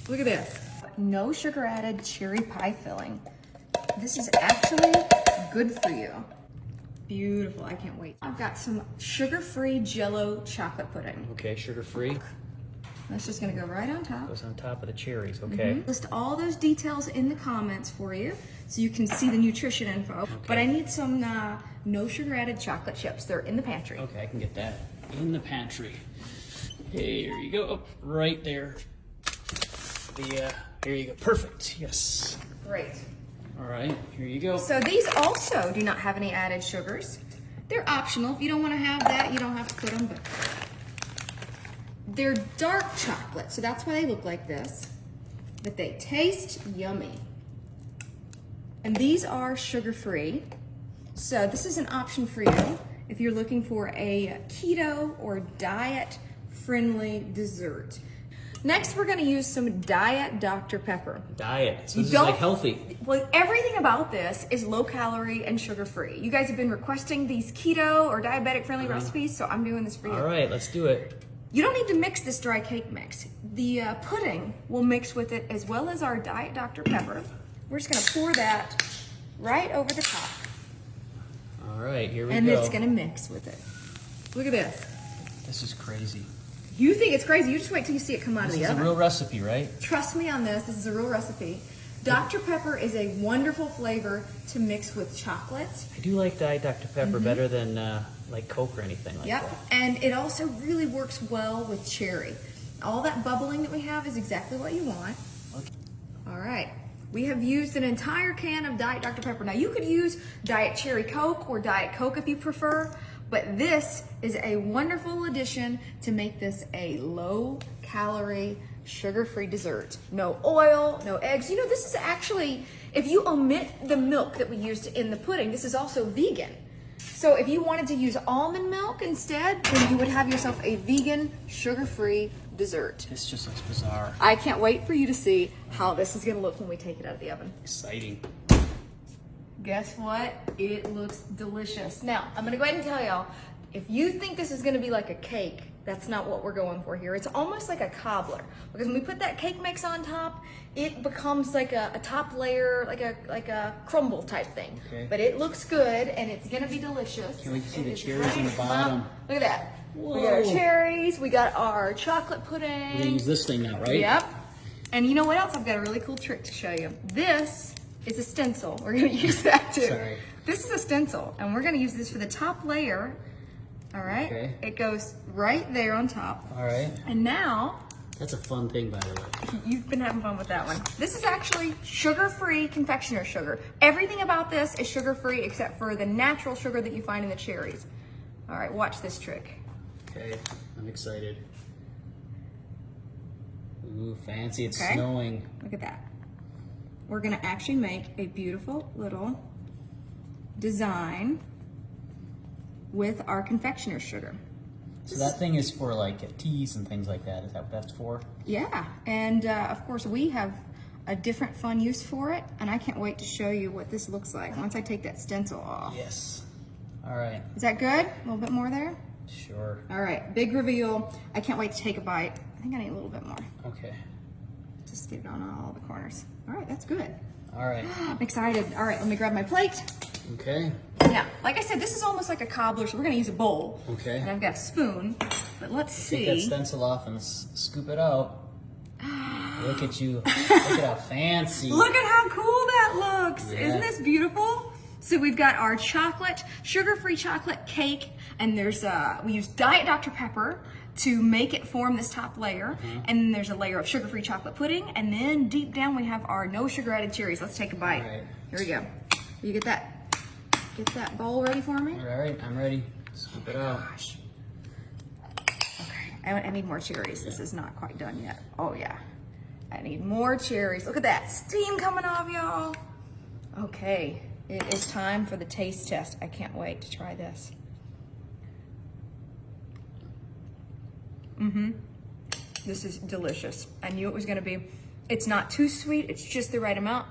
Look at this. No sugar added cherry pie filling. This is actually good for you. Beautiful, I can't wait. I've got some sugar-free Jell-O chocolate pudding. Okay, sugar-free. That's just gonna go right on top. Goes on top of the cherries, okay. List all those details in the comments for you so you can see the nutrition info. Okay. But I need some no sugar added chocolate chips. They're in the pantry. Okay, I can get that in the pantry. Hey, here you go, oh, right there. Here you go, perfect, yes. Great. All right, here you go. So these also do not have any added sugars. They're optional. If you don't want to have that, you don't have to put them, but they're dark chocolate, so that's why they look like this. But they taste yummy. And these are sugar-free. So this is an option for you if you're looking for a keto or diet-friendly dessert. Next, we're gonna use some Diet Dr. Pepper. Diet, so this is like healthy. Well, everything about this is low calorie and sugar-free. You guys have been requesting these keto or diabetic-friendly recipes, so I'm doing this for you. All right, let's do it. You don't need to mix this dry cake mix. The pudding will mix with it as well as our Diet Dr. Pepper. We're just gonna pour that right over the top. All right, here we go. And it's gonna mix with it. Look at this. This is crazy. You think it's crazy, you just wait till you see it come out of the This is oven. a real recipe, right? Trust me on this is a real recipe. Dr. Pepper is a wonderful flavor to mix with chocolate. I do like Diet Dr. Pepper better than like Coke or anything like Yep, that. and it also really works well with cherry. All that bubbling that we have is exactly what you want. Okay. All right, we have used an entire can of Diet Dr. Pepper. Now you could use Diet Cherry Coke or Diet Coke if you prefer, but this is a wonderful addition to make this a low calorie, sugar-free dessert. No oil, no eggs. You know, this is actually, if you omit the milk that we used in the pudding, this is also vegan. So if you wanted to use almond milk instead, then you would have yourself a vegan, sugar-free dessert. This just looks bizarre. I can't wait for you to see how this is gonna look when we take it out of the oven. Exciting. Guess what? It looks delicious. Now, I'm gonna go ahead and tell y'all, if you think this is gonna be like a cake, that's not what we're going for here. It's almost like a cobbler, because when we put that cake mix on top, it becomes like a top layer, like a crumble type thing. Okay. But it looks good, and it's gonna be delicious. Can we see It the is cherries in the bottom? Look at that. We got our Whoa. cherries, we got our chocolate pudding. We're gonna use this thing now, right? Yep. And you know what else? I've got a really cool trick to show you. This is a stencil. We're gonna use that too. Sorry. This is a stencil, and we're gonna use this for the top layer. All right. Okay. It goes right there on top. All right. And now, That's a fun thing, by the way. you've been having fun with that one. This is actually sugar-free confectioner sugar. Everything about this is sugar-free except for the natural sugar that you find in the cherries. All right, watch this trick. Okay, I'm excited. Ooh, fancy, it's Okay. snowing. Look at that. We're gonna actually make a beautiful little design with our confectioner sugar. So that thing is for like teas and things like that. Is that what that's for? Yeah, and of course we have a different fun use for it, and I can't wait to show you what this looks like once I take that stencil off. Yes. All right. Is that good? A little bit more there? Sure. All right, big reveal. I can't wait to take a bite. I think I need a little bit more. Okay. Just get it on all the corners. All right, that's good. All right. I'm excited. All right, let me grab my plate. Okay. Now, like I said, this is almost like a cobbler, so we're gonna use a bowl. Okay. And I've got a spoon, but let's Take that see. stencil off and scoop it out. Look at you. Look at how fancy. Look at how cool that looks. Yeah. Isn't this beautiful? So we've got our chocolate, sugar-free chocolate cake, and there's we use Diet Dr. Pepper to make it form this top layer. And then there's a layer of sugar-free chocolate pudding, and then deep down we have our no sugar added cherries. Let's take a bite. All right. Here we go. You get that bowl ready for me? All right, I'm ready. Scoop it out. Gosh. Okay, I need more cherries. This is not quite done yet. Oh yeah, I need more cherries. Look at that steam coming off, y'all. Okay, it is time for the taste test. I can't wait to try this. This is delicious. I knew it was gonna be. It's not too sweet, it's just the right amount.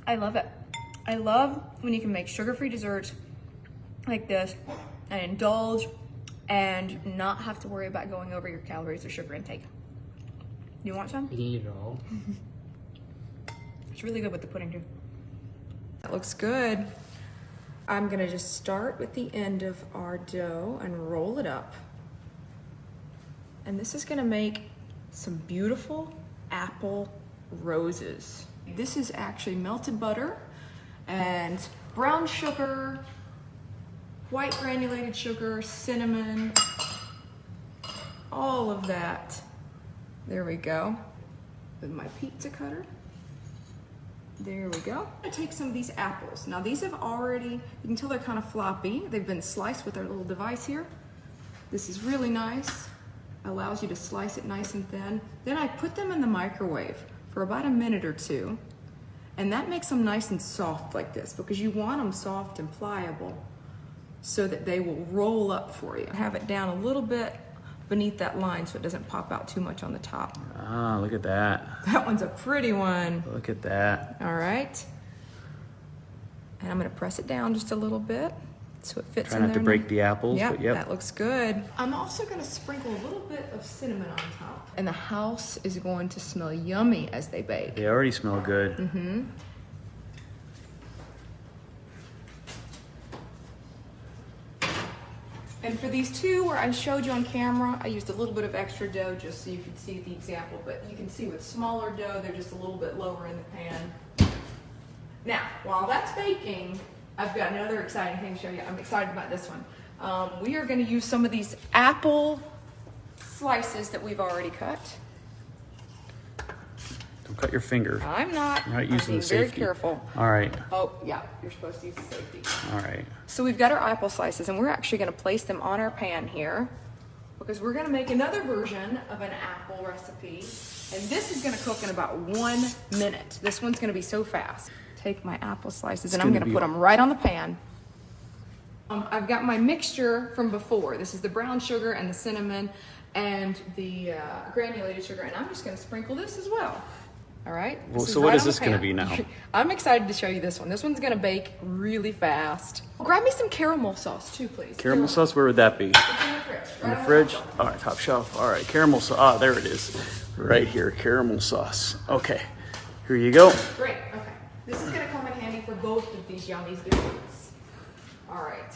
I love it. I love when you can make sugar-free desserts like this and indulge and not have to worry about going over your calories or sugar intake. You want some? Little. It's really good with the pudding too. That looks good. I'm gonna just start with the end of our dough and roll it up. And this is gonna make some beautiful apple roses. This is actually melted butter and brown sugar, white granulated sugar, cinnamon, all of that. There we go. With my pizza cutter. There we go. I take some of these apples. Now these have already, you can tell they're kind of floppy. They've been sliced with our little device here. This is really nice. Allows you to slice it nice and thin. Then I put them in the microwave for about a minute or two. And that makes them nice and soft like this because you want them soft and pliable so that they will roll up for you. Have it down a little bit beneath that line so it doesn't pop out too much on the top. Ah, look at that. That one's a pretty one. Look at that. All right. And I'm gonna press it down just a little bit so it fits Try in there. not to break the apples, Yeah, but yep. that looks good. I'm also gonna sprinkle a little bit of cinnamon on top. And the house is going to smell yummy as they bake. They already smell good. Mm-hmm. And for these two where I showed you on camera, I used a little bit of extra dough just so you could see the example, but you can see with smaller dough, they're just a little bit lower in the pan. Now, while that's baking, I've got another exciting thing to show you. I'm excited about this one. We are gonna use some of these apple slices that we've already cut. Don't cut your finger. I'm not. You're not I'm using being the very safety. careful. All right. Oh, yeah, you're supposed to use the safety. All right. So we've got our apple slices and we're actually gonna place them on our pan here because we're gonna make another version of an apple recipe. And this is gonna cook in about 1 minute. This one's gonna be so fast. Take my apple slices and I'm gonna put them right on the pan. I've got my mixture from before. This is the brown sugar and the cinnamon and the granulated sugar. And I'm just gonna sprinkle this as well. All right. Well, so what is this going to be now? I'm excited to show you this one. This one's going to bake really fast. Grab me some caramel sauce too, please. Caramel sauce, where would that be? It's in the fridge. In the right fridge? on top. All right, top shelf. All right, caramel sauce. Ah, there it is. Right here, caramel sauce. Okay, here you go. Great. Okay. This is going to come in handy for both of these yummy desserts. All right.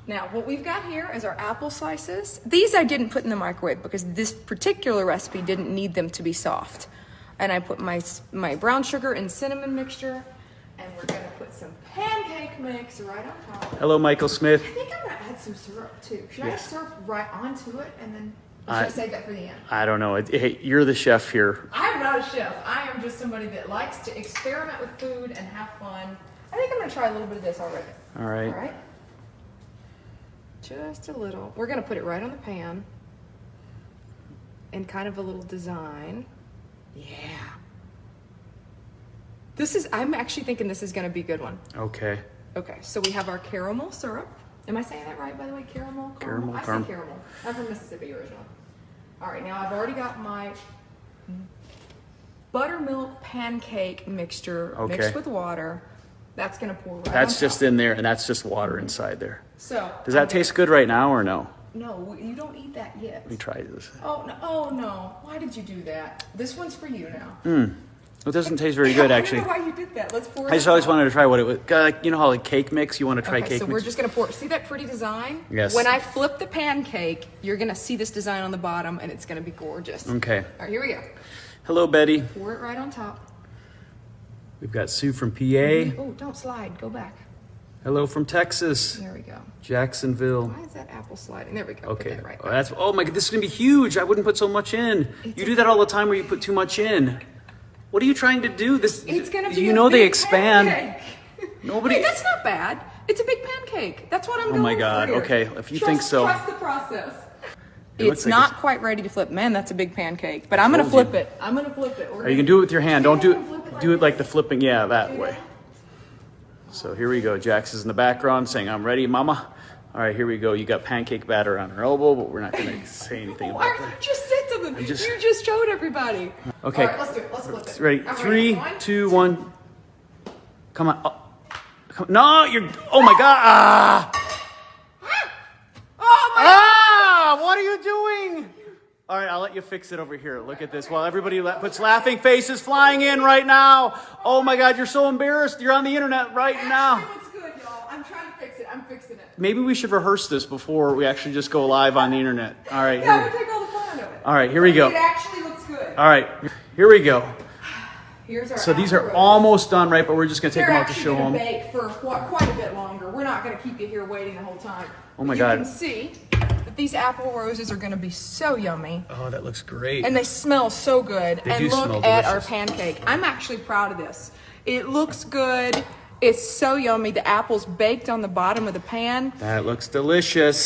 Now, what we've got here is our apple slices. These I didn't put in the microwave because this particular recipe didn't need them to be soft. And I put my brown sugar and cinnamon mixture, and we're gonna put some pancake mix right on top. Hello, Michael Smith. I think I'm gonna add some syrup too. Should I add syrup right onto it and then, or should I save that for the end? I don't know. Hey, you're the chef here. I'm not a chef. I am just somebody that likes to experiment with food and have fun. I think I'm gonna try a little bit of this already. All right. All right. Just a little. We're gonna put it right on the pan. And kind of a little design. Yeah. I'm actually thinking this is gonna be a good one. Okay. Okay, so we have our caramel syrup. Am I saying that right, by the way? Caramel? Caramel, I say caramel. I'm from Mississippi originally. All right, now I've already got my buttermilk pancake mixture mixed with water. That's gonna pour right on That's top. just in there, and that's just water inside there. So Does that taste good right now or no? No, you don't eat that yet. Let me try this. Oh no! Why did you do that? This one's for you now. It doesn't taste very good, actually. I don't know why you did that. Let's pour it. I just always wanted to try what it was. Like, you know how like cake mix? You want to try Okay, cake so mix? we're just gonna pour. See that pretty design? Yes. When I flip the pancake, you're gonna see this design on the bottom, and it's gonna be gorgeous. Okay. All right, here we go. Hello, Betty. Pour it right on top. We've got Sue from PA. Oh, don't slide. Go back. Hello from Texas. There we go. Jacksonville. Why is that apple sliding? There we go. Okay. Put that right Oh, back. oh my God, this is gonna be huge. I wouldn't put so much in. You do that all the time where you put too much in. What are you trying to do? This. It's gonna be. You a know they big expand. pancake. Nobody. Hey, that's not bad. It's a big pancake. That's what I'm Oh going my God. for here. Okay, if you think so. Trust the process. It looks It's like not it's- quite ready to flip. Man, that's a big pancake. But I'm gonna told you. flip it. I'm gonna flip it. Or you can do it with your hand. Don't do Flip it it. Do it like the this. flipping. Yeah, that Do way. that. So here we go. Jax is in the background saying, "I'm ready, Mama." All right, here we go. You got pancake batter on her elbow, but we're not going to say anything Why about you that. just said something? I'm just- You just showed everybody. Okay. All right, let's do it. Let's flip it. Ready? I'm 3, One, 2, 1. Come on. Oh. No, you're. Oh my God. Ah! Oh my! Ah! What are you doing? All right, I'll let you fix it over here. Look at this. While everybody puts laughing faces flying in right now. Oh my God, you're so embarrassed. You're on the internet right now. It looks good, y'all. I'm trying to fix it. I'm fixing it. Maybe we should rehearse this before we actually just go live on the internet. All right. Yeah, we'll take all the fun out of it. All right, here we go. It actually looks good. All right, here we go. Here's our So these are apple almost done, right? But we're just going to take They're them out to actually show going to them. bake for quite a bit longer. We're not going to keep you here waiting the whole time. Oh my You God. can see that these apple roses are going to be so yummy. Oh, that looks great. And they smell so good. They And do look smell at our delicious. pancake. I'm actually proud of this. It looks good. It's so yummy. The apple's baked on the bottom of the pan. That looks delicious.